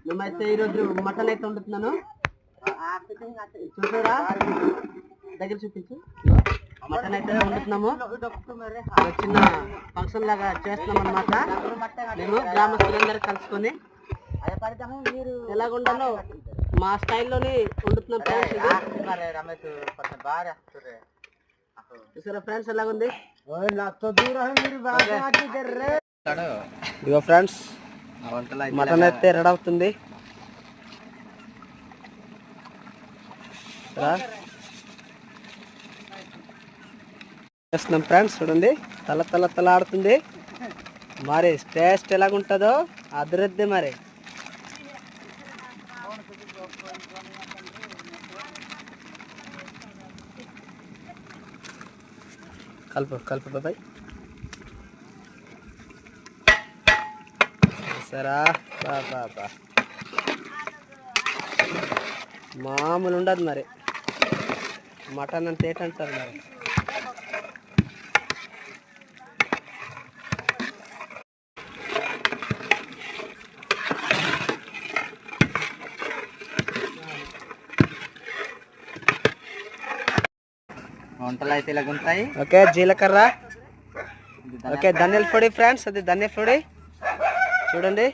మేమైతే ఈరోజు మటన్ అయితే వండుతున్నాను. చూసారా, దగ్గర చూపించు. మటన్ అయితే వండుతున్నాము. చిన్న ఫంక్షన్ లాగా చేస్తున్నాం అన్నమాట. మేము గ్రామస్తులందరూ కలుసుకొని ఎలాగుండాలో మా స్టైల్లోనే వండుతున్నాం. చూసారా ఫ్రెండ్స్ ఎలాగుంది? ఇగో ఫ్రెండ్స్ మటన్ అయితే రెడీ అవుతుంది. చేస్తున్నాం ఫ్రెండ్స్, చూడండి తల తల తల ఆడుతుంది. మరి టేస్ట్ ఎలాగుంటుందో అదిరద్ది. మరి కలుపు కలుపు బాబాయ్. సరా బాబా మామూలు ఉండదు. మరి మటన్ అంటే ఏంటంటారు మరి. వంటలు అయితే ఇలాగ ఉంటాయి. ఓకే, జీలకర్ర, ఓకే ధనియాల పొడి ఫ్రెండ్స్, అది ధనియాల పొడి చూడండి.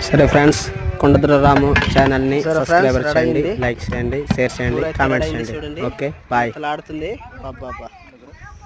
సరే ఫ్రెండ్స్, కొండదుర రాము ఛానల్ని సబ్స్క్రైబ్ చేయండి, లైక్ చేయండి, షేర్ చేయండి, కామెంట్ చేయండి. Okay bye. ఆడుతుంది బాబా.